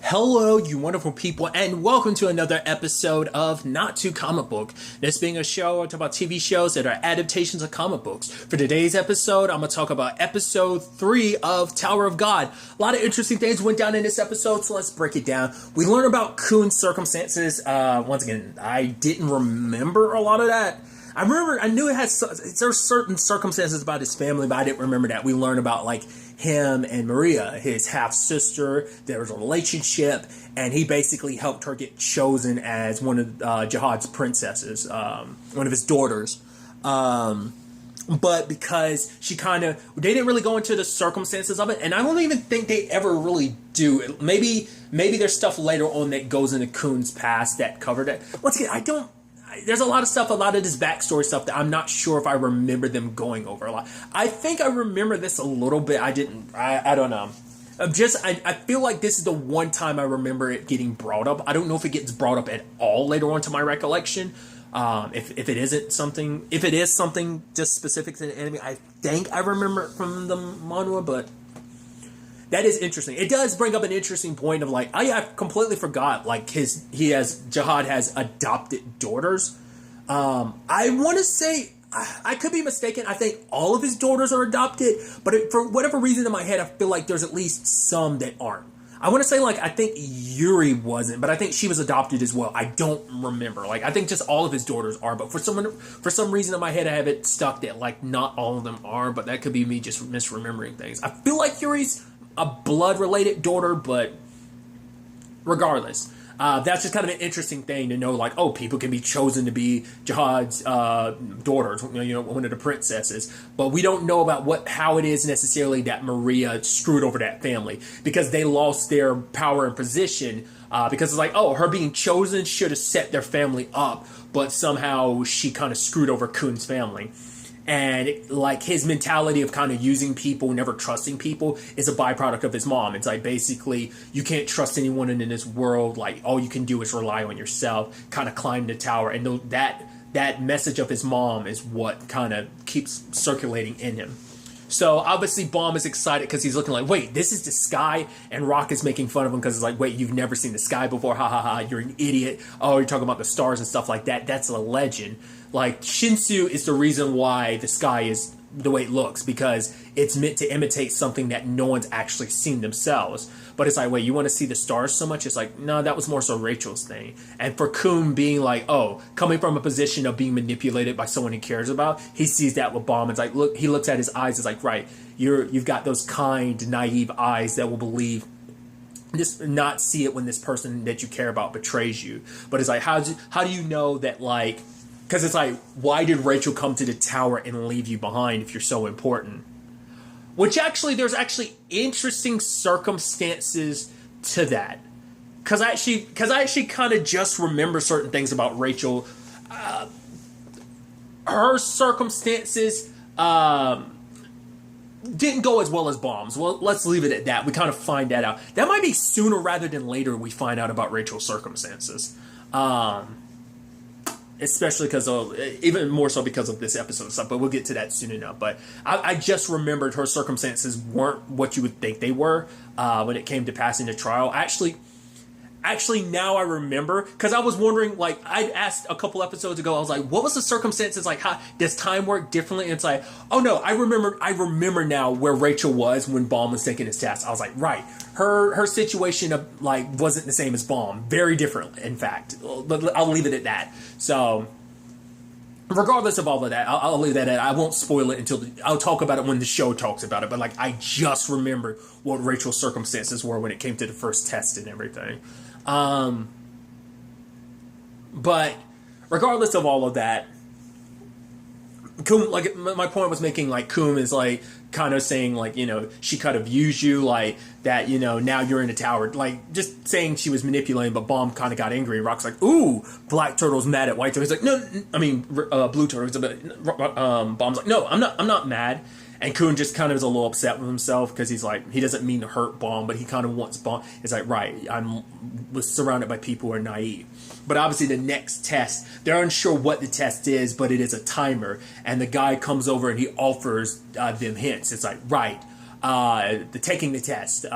Hello, you wonderful people, and welcome to another episode of Not Too Comic Book. This being a show, I talk about TV shows that are adaptations of comic books. For today's episode, I'm going to talk about episode 3 of Tower of God. A lot of interesting things went down in this episode, so let's break it down. We learn about Khun's circumstances. Once again, I didn't remember a lot of that. I knew there's certain circumstances about his family, but I didn't remember that. We learn about, him and Maria, his half-sister. There was a relationship, and he basically helped her get chosen as one of Jihad's princesses, one of his daughters. But because they didn't really go into the circumstances of it, and I don't even think they ever really do. Maybe there's stuff later on that goes into Khun's past that covered it. Once again, there's a lot of stuff, a lot of this backstory stuff that I'm not sure if I remember them going over a lot. I think I remember this a little bit. I don't know. I feel like this is the one time I remember it getting brought up. I don't know if it gets brought up at all later on to my recollection. If it is something just specific to the anime, I think I remember it from the manhwa, but that is interesting. It does bring up an interesting point of I completely forgot Jihad has adopted daughters. I want to say I could be mistaken. I think all of his daughters are adopted, but for whatever reason in my head, I feel like there's at least some that aren't. I want to say I think Yuri wasn't, but I think she was adopted as well. I don't remember. I think just all of his daughters are, but for some reason in my head I have it stuck that not all of them are, but that could be me just misremembering things. I feel like Yuri's a blood-related daughter, but regardless, that's just kind of an interesting thing to know, people can be chosen to be Jihad's daughters, one of the princesses, but we don't know about how it is necessarily that Maria screwed over that family, because they lost their power and position, because it's her being chosen should have set their family up, but somehow she kind of screwed over Khun's family. And his mentality of kind of using people, never trusting people, is a byproduct of his mom. It's basically you can't trust anyone in this world. All you can do is rely on yourself, kind of climb the tower. And that message of his mom is what kind of keeps circulating in him. So obviously Bomb is excited because he's looking wait, this is the sky? And Rock is making fun of him because it's wait, you've never seen the sky before? Ha ha ha, you're an idiot. Oh, you're talking about the stars and stuff like that. That's a legend. Shinsu is the reason why the sky is the way it looks, because it's meant to imitate something that no one's actually seen themselves. But it's wait, you want to see the stars so much? It's no, that was more so Rachel's thing. And for Khun being coming from a position of being manipulated by someone he cares about, he sees that with Bomb. It's look, he looks at his eyes, it's right, you've got those kind, naive eyes that will believe, just not see it when this person that you care about betrays you. But it's how do you know that because it's why did Rachel come to the tower and leave you behind if you're so important? Which there's interesting circumstances to that. Because I actually kind of just remember certain things about Rachel. Her circumstances didn't go as well as Bomb's. Well, let's leave it at that. We kind of find that out. That might be sooner rather than later we find out about Rachel's circumstances. Especially because even more so because of this episode stuff, but we'll get to that soon enough. But I just remembered her circumstances weren't what you would think they were when it came to passing the trial. Actually, now I remember, because I was wondering, I asked a couple episodes ago, I was what was the circumstances, how does time work differently? And it's oh no, I remember now where Rachel was when Bomb was taking his test. I was right, her situation wasn't the same as Bomb, very different, in fact. I'll leave it at that. So regardless of all of that, I'll leave that at. I won't spoil it I'll talk about it when the show talks about it. But I just remembered what Rachel's circumstances were when it came to the first test and everything. But regardless of all of that, Khun, my point was making, Khun is kind of saying she kind of used you that, now you're in the tower, just saying she was manipulating, but Bomb kind of got angry. Rock's ooh, Black Turtle's mad at White Turtle. He's no, I mean Blue Turtle. Bomb's no, I'm not mad. And Khun just kind of is a little upset with himself because he's he doesn't mean to hurt Bomb, but he kind of wants Bomb. It's right, was surrounded by people who are naive. But obviously the next test, they're unsure what the test is, but it is a timer. And the guy comes over and he offers them hints. It's right, taking the test.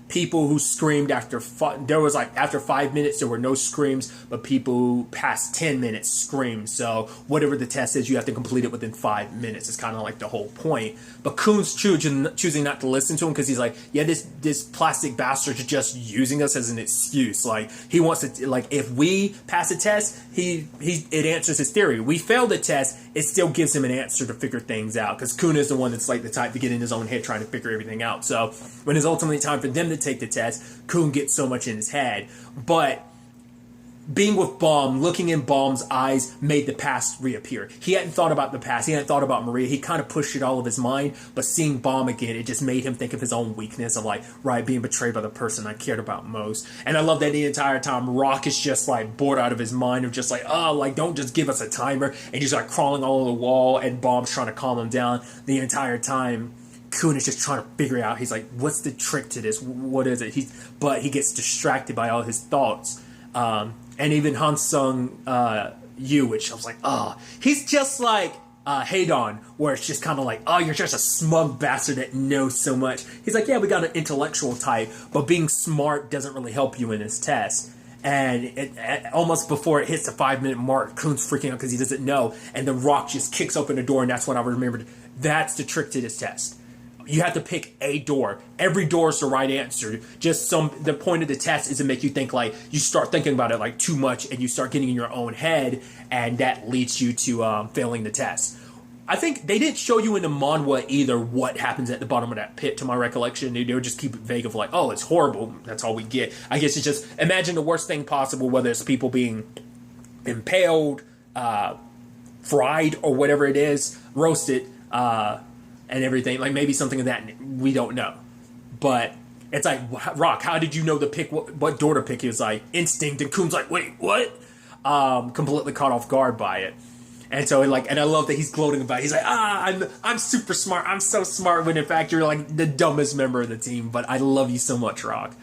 people who screamed there was like after 5 minutes there were no screams, but people who past 10 minutes screamed. So whatever the test is, you have to complete it within 5 minutes. It's kind of like the whole point. But Coon's choosing not to listen to him because he's like, yeah, this plastic bastard's just using us as an excuse. Like, he wants to, like, if we pass a test, it answers his theory. We fail the test, it still gives him an answer to figure things out, because Coon is the one that's like the type to get in his own head trying to figure everything out. So when it's ultimately time for them to take the test, Coon gets so much in his head. But being with Baum, looking in Baum's eyes, made the past reappear. He hadn't thought about the past. He hadn't thought about Maria. He kind of pushed it all of his mind. But seeing Baum again, it just made him think of his own weakness of like, right, being betrayed by the person I cared about most. And I love that the entire time Rock is just like bored out of his mind of just like, oh, like, don't just give us a timer. And he's like crawling all over the wall, and Baum's trying to calm him down the entire time. Coon is just trying to figure out, he's like, what's the trick to this? What is it? But he gets distracted by all his thoughts. And even Hansung Yu, which I was like, oh, he's just like Heidon, where it's just kind of like, oh, you're just a smug bastard that knows so much. He's like, yeah, we got an intellectual type, but being smart doesn't really help you in this test. And almost before it hits the 5-minute mark, Coon's freaking out because he doesn't know, and the Rock just kicks open the door, and that's when I remembered, that's the trick to this test. You have to pick a door. Every door is the right answer. The point of the test is to make you think, like, you start thinking about it like too much, and you start getting in your own head, and that leads you to failing the test. I think they didn't show you in the manhwa either what happens at the bottom of that pit, to my recollection. They would just keep it vague of like, oh, it's horrible. That's all we get. I guess it's just, imagine the worst thing possible, whether it's people being impaled, fried, or whatever it is, roasted, and everything, like maybe something of that, we don't know. But it's like, Rock, how did you know to pick what door to pick? He was like, instinct, and Coon's like, wait, what? Completely caught off guard by it. And so, like, and I love that he's gloating about it. He's like, I'm super smart, I'm so smart, when in fact you're like the dumbest member of the team, but I love you so much, Rock.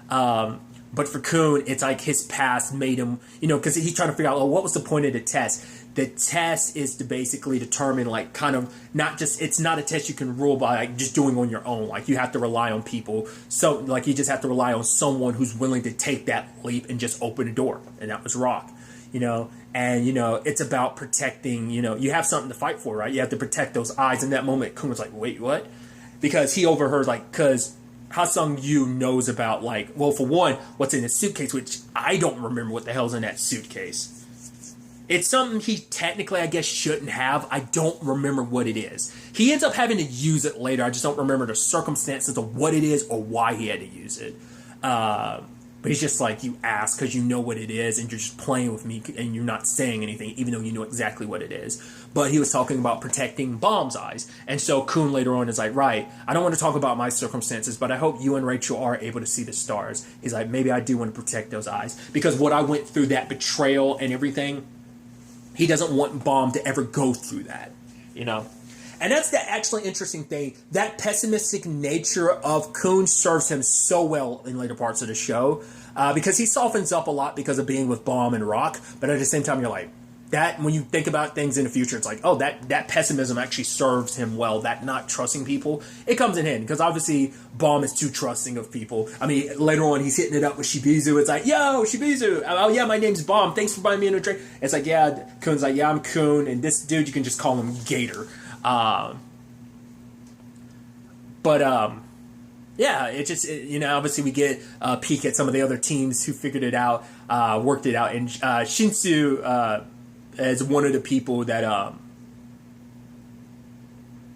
But for Coon, it's like his past made him, because he's trying to figure out, what was the point of the test? The test is to basically determine, like, kind of, it's not a test you can rule by, like, just doing on your own. Like, you have to rely on people. So, like, you just have to rely on someone who's willing to take that leap and just open a door. And that was Rock, And, it's about protecting, you have something to fight for, right? You have to protect those eyes. In that moment, Kun was like, wait, what? Because he overheard, because Ha-Sung Yu knows about, like, well, for one, what's in his suitcase, which I don't remember what the hell's in that suitcase. It's something he technically, I guess, shouldn't have. I don't remember what it is. He ends up having to use it later. I just don't remember the circumstances of what it is or why he had to use it. But he's just like, you ask because you know what it is, and you're just playing with me, and you're not saying anything, even though you know exactly what it is. But he was talking about protecting Baum's eyes. And so Kun later on is like, right, I don't want to talk about my circumstances, but I hope you and Rachel are able to see the stars. He's like, maybe I do want to protect those eyes. Because what I went through, that betrayal and everything, he doesn't want Baum to ever go through that, And that's the actually interesting thing. That pessimistic nature of Kun serves him so well in later parts of the show, because he softens up a lot because of being with Baum and Rock. But at the same time, you're like, that when you think about things in the future, it's like, oh, that pessimism actually serves him well. That not trusting people, it comes in handy, because obviously Baum is too trusting of people. I mean, later on he's hitting it up with Shibizu. It's like, yo, Shibizu, oh yeah, my name's Baum. Thanks for buying me a drink. It's like, yeah, Kun's like, yeah, I'm Kun, and this dude, you can just call him Gator. Yeah, it just, obviously we get a peek at some of the other teams who figured it out, worked it out, and Shinsu as one of the people that,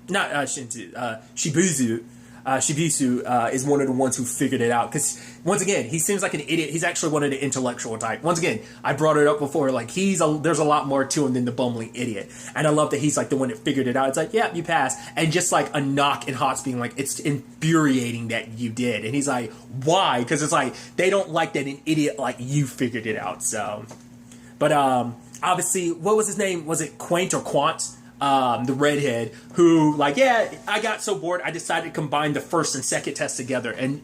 not Shinsu, Shibisu is one of the ones who figured it out. Because, once again, he seems like an idiot. He's actually one of the intellectual type. Once again, I brought it up before, like, there's a lot more to him than the bumbling idiot. And I love that he's, like, the one that figured it out. It's like, yeah, you passed. And just, like, a knock and Hot's being like, it's infuriating that you did. And he's like, why? Because it's like, they don't like that an idiot like you figured it out, so. But, obviously, what was his name? Was it Quaint or Quant? The redhead, who, like, yeah, I got so bored, I decided to combine the first and second test together. And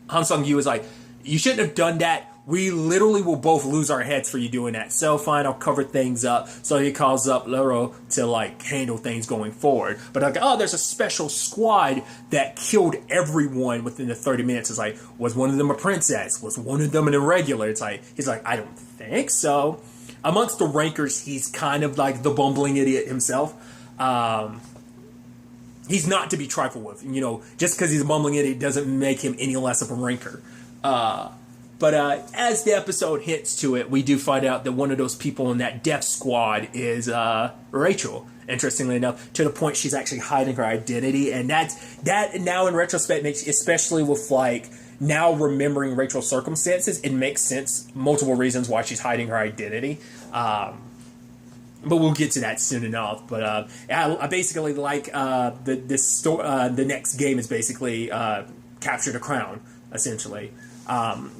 Han Sung Yu was like, you shouldn't have done that. we literally will both lose our heads for you doing that. So fine, I'll cover things up. So he calls up Lero to like handle things going forward. But like, oh, there's a special squad that killed everyone within the 30 minutes. It's like, was one of them a princess? Was one of them an irregular? It's like, he's like, I don't think so. Amongst the rankers, he's kind of like the bumbling idiot himself. He's not to be trifled with. You know, just because he's a bumbling idiot doesn't make him any less of a ranker. But as the episode hits to it, we do find out that one of those people in that death squad is Rachel. Interestingly enough, to the point she's actually hiding her identity, and that now in retrospect makes, especially with like now remembering Rachel's circumstances, it makes sense. Multiple reasons why she's hiding her identity. But we'll get to that soon enough. But I basically like the next game is basically capture the crown, essentially.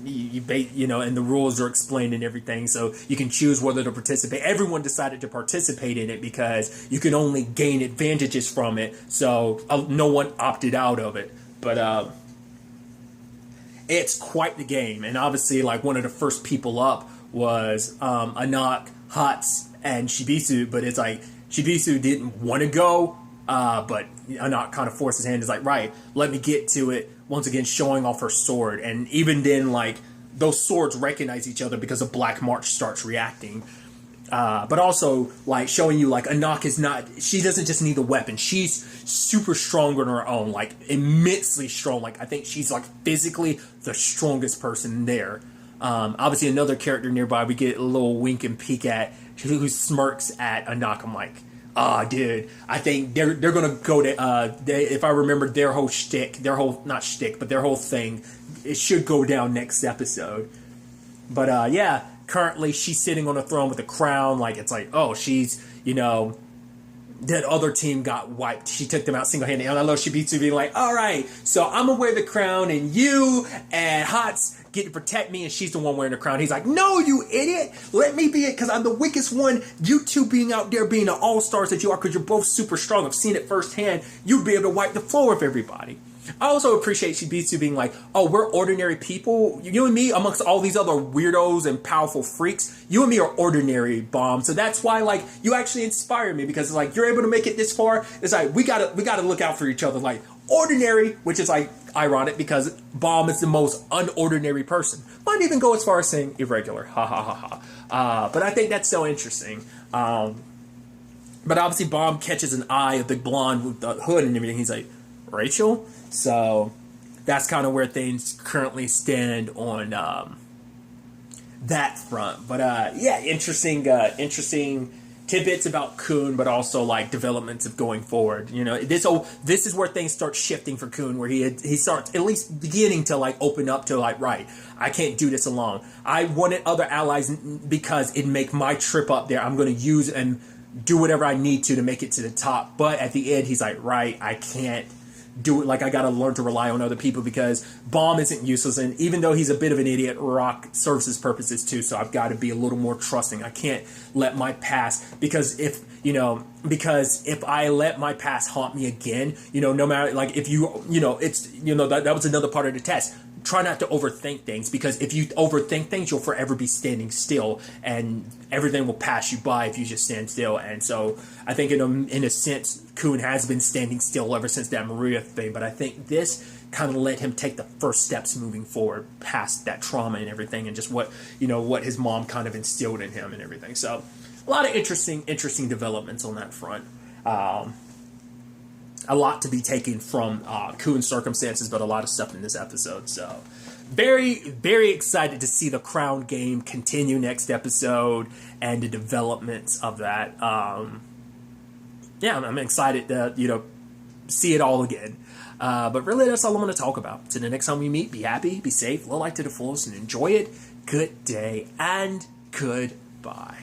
You know, and the rules are explained and everything, so you can choose whether to participate. Everyone decided to participate in it because you can only gain advantages from it, so no one opted out of it. But it's quite the game, and obviously, like, one of the first people up was Anak, Hats, and Shibisu, but it's like Shibisu didn't want to go, but Anak kind of forced his hand. Is like, right, let me get to it. Once again, showing off her sword, and even then, like, those swords recognize each other because a Black March starts reacting. But also, like, showing you, like, Anak is not, she doesn't just need the weapon. She's super strong on her own, like, immensely strong. Like, I think she's, like, physically the strongest person there. Obviously, another character nearby we get a little wink and peek at, who smirks at Anak. I'm like, dude, I think they're gonna go to, if I remember their whole shtick, not shtick, but their whole thing, it should go down next episode. But, yeah, currently she's sitting on a throne with a crown, like, it's like, oh, she's, you know, that other team got wiped. She took them out single-handedly. And I love Shibitsu being like, all right, so I'm gonna wear the crown, and you and Hats get to protect me, and she's the one wearing the crown. He's like, no, you idiot! Let me be it, because I'm the weakest one. You two being out there being the all-stars that you are, because you're both super strong. I've seen it firsthand. You'd be able to wipe the floor with everybody. I also appreciate Shibitsu being like, oh, we're ordinary people. You and me, amongst all these other weirdos and powerful freaks, you and me are ordinary, Bomb. So that's why, like, you actually inspire me, because it's like, you're able to make it this far. It's like, we gotta look out for each other. Like, ordinary, which is like ironic because Bomb is the most unordinary person. Might even go as far as saying irregular. Ha ha ha ha. But I think that's so interesting. But obviously Bomb catches an eye of the blonde with the hood and everything. He's like, Rachel? So that's kind of where things currently stand on that front. But yeah, interesting tidbits about Kun, but also like developments of going forward. You know, this is where things start shifting for Kun, where he starts at least beginning to like open up to like, right, I can't do this alone. I wanted other allies because it'd make my trip up there. I'm going to use and do whatever I need to make it to the top. But at the end, he's like, right, I can't do it. Like, I gotta learn to rely on other people because Bomb isn't useless, and even though he's a bit of an idiot, Rock serves his purposes too, so I've got to be a little more trusting. I can't let my past, because if I let my past haunt me again, you know, no matter, like, if that was another part of the test. Try not to overthink things, because if you overthink things, you'll forever be standing still, and everything will pass you by if you just stand still. And so I think in a sense, Kun has been standing still ever since that Maria thing, but I think this kind of let him take the first steps moving forward past that trauma and everything, and just what his mom kind of instilled in him and everything. So a lot of interesting developments on that front. A lot to be taken from Kun's circumstances, but a lot of stuff in this episode. So very, very excited to see the Crown game continue next episode and the developments of that. Yeah, I'm excited to, see it all again. But really, that's all I'm going to talk about. So the next time we meet, be happy, be safe, live life to the fullest, and enjoy it. Good day and goodbye.